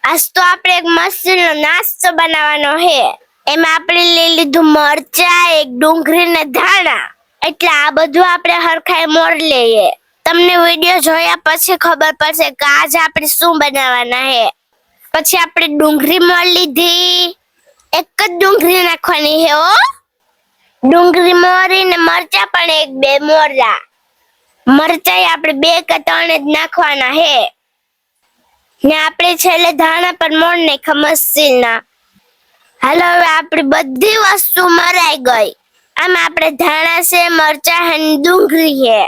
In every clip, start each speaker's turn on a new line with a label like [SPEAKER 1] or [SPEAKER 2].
[SPEAKER 1] આજ તો આપણે એક મસ્તીનો નાસ્તો બનાવવાનો છે. એમાં આપણે લઈ લીધું મરચા, એક ડુંગળી ને ધાણા. એટલે આ બધું આપણે હરખાઈ મોર લઈએ. તમને વિડિયો જોયા પછી ખબર પડશે કે આજ આપણે શું બનાવવાના છે. પછી આપણે ડુંગળી મોર લીધી. એક જ ડુંગળી નાખવાની છે હો. ડુંગળી મોરીને મરચા પણ એક બે મોરલા. મરચાઈ આપણે 2 કે 3 જ નાખવાના છે. ને આપણે છેલ્લે ધાણા પણ મોર નાખ્યા મસ્તીના. હાલો હવે આપણી બધી વસ્તુ મરાઈ ગઈ. આમાં આપણે ધાણા છે, મરચા અને ડુંગળી છે.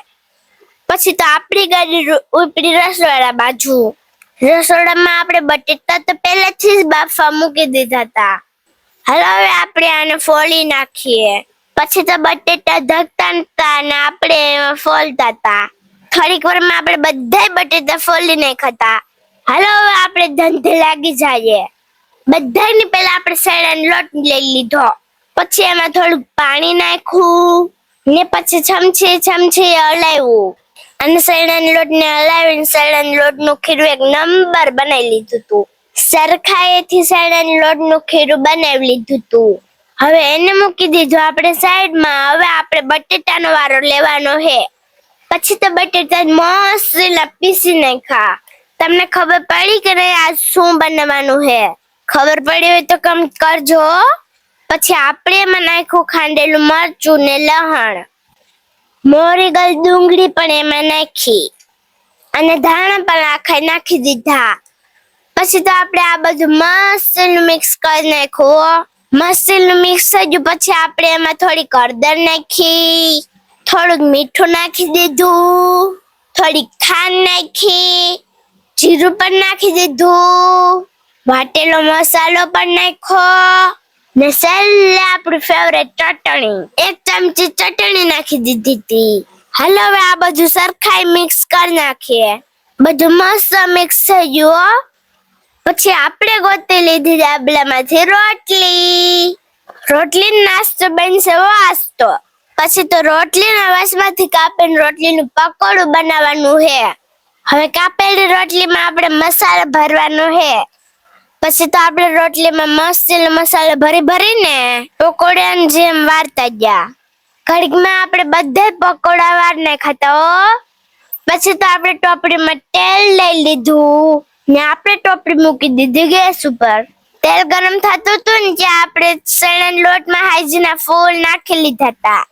[SPEAKER 1] પછી તો આપણી ગાડી ઉપડી રસોડા બાજુ. રસોડામાં આપણે બટેટા તો પહેલેથી જ બાફવા મૂકી દીધા હતા. હાલો હવે આપણે આને ફોલી નાખીએ. પછી તો બટેટા ધકતા હતા અને આપણે ફોલતા હતા. થોડીક વારમાં આપણે બધાય બટેટા ફોલી નાખ્યા હતા. હાલો હવે આપણે ધંધે લાગી જઈએ. બધાની પહેલા આપણે શેરડાનો લોટ લઈ લીધો. પછી એમાં થોડું પાણી નાખ્યું ને પછી ચમચી હલાવ્યું. અને શેરડાના લોટને હલાવીને શેરડાના લોટનું ખીરું એક નંબર બનાવી લીધું હતું. સરખાઈથી શેરડાના લોટનું ખીરું બનાવી લીધું હતું. હવે એને મૂકી દીધું આપણે સાઈડમાં. હવે આપણે બટેટાનો વારો લેવાનો છે. પછી તો બટેટા મસ્ત પીસી નાખ્યા. તમને ખબર પડી કે નહીં આ શું બનાવવાનું છે? ખબર પડી હોય તો કમેન્ટ કરજો. પછી આપણે એમાં નાખ્યું ખાંડેલું મરચું ને લસણ. મોરી ગઈ ડુંગળી પણ એમાં નાખી અને ધાણા પણ આખા નાખી દીધા. પછી તો આપણે આ બધું મસ્ત મિક્સ કરી નાખ્યું. મસ્ત મિક્સ થઈ ગયું પછી આપણે એમાં થોડીક હળદર નાખી, થોડુંક મીઠું નાખી દીધું, થોડીક ખાંડ નાખી, જીરું પણ નાખી દીધું, વાટેલો મસાલો પણ નાખ્યો ને છેલ્લે આપણી ફેવરેટ ચટણી, 1 ચમચી ચટણી નાખી દીધી હતી. હાલો હવે આ બધું સરખાઈ મિક્સ કરી નાખીએ. બધું મસ્ત મિક્સ થઈ ગયું. પછી આપણે ગોતી લીધી ડાબલામાંથી રોટલી નાસ્તો બનશે વાસ્તો. પછી તો રોટલીના વાસમાંથી કાપીને રોટલીનું પકોડું બનાવવાનું છે. હવે કાપેલી રોટલીમાં આપણે મસાલો ભરવાનો છે. પછી તો આપણે રોટલીમાં મસ્ત મસાલો ભરીને પકોડાની જેમ વારતા ગયા. ઘડીકમાં આપણે બધા પકોડા વાર નાખ્યા હો. પછી તો આપણે ટોપડીમાં તેલ લઈ લીધું ને આપણે ટોપડી મૂકી દીધી ગેસ ઉપર. તેલ ગરમ થતું હતું ને ત્યાં આપણે ચણાના લોટમાં હાજીના ફૂલ નાખી લીધા હતા.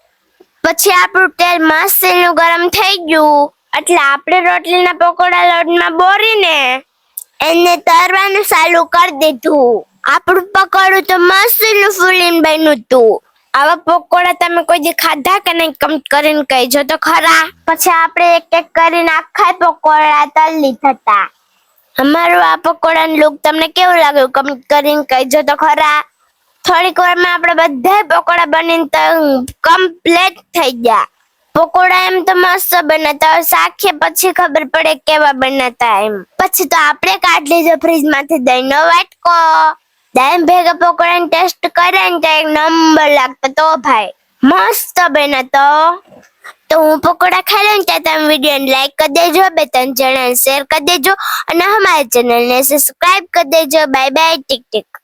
[SPEAKER 1] પછી આપણું તેલ મસ્ત ગરમ થઈ ગયું એટલે આપણે રોટલીના પકોડા લોટમાં બોરીને એને તરવાનું ચાલુ કરી દીધું. આપણું પકોડું તો મસ્ત ફૂલીને બન્યું હતું. આવા પકોડા તમે કોઈ દી ખાધા કે નહીં કમેન્ટ કરીને કહેજો તો ખરા. પછી આપણે એક એક કરીને આખા પકોડા તળી લીધા હતા. અમારું આ પકોડાનું લુક તમને કેવું લાગ્યું કમેન્ટ કરીને કહેજો તો ખરા. થોડીક વારમાં આપણે બધા પકોડા બનીને કમ્પ્લીટ થઈ ગયા. પકોડા એમ તો મસ્ત બનાતા હોય, શાખીએ પછી ખબર પડે કેવા બનાતા એમ. પછી તો આપણે કાઢી લીધો ફ્રીજમાંથી દહીંનો વાટકો. દહીં ભેગા પકોડાનો ટેસ્ટ કરે ને તો એક નંબર લાગતો તો ભાઈ મસ્ત બનાતો. તો હું પકોડા ખાઈ લઉં ત્યાં તમે વિડીયોને લાઈક કરી દેજો, 2-3 જણાને શેર કરી દેજો અને અમારી ચેનલને સબસ્ક્રાઇબ કરી દેજો. Bye bye, tick tick.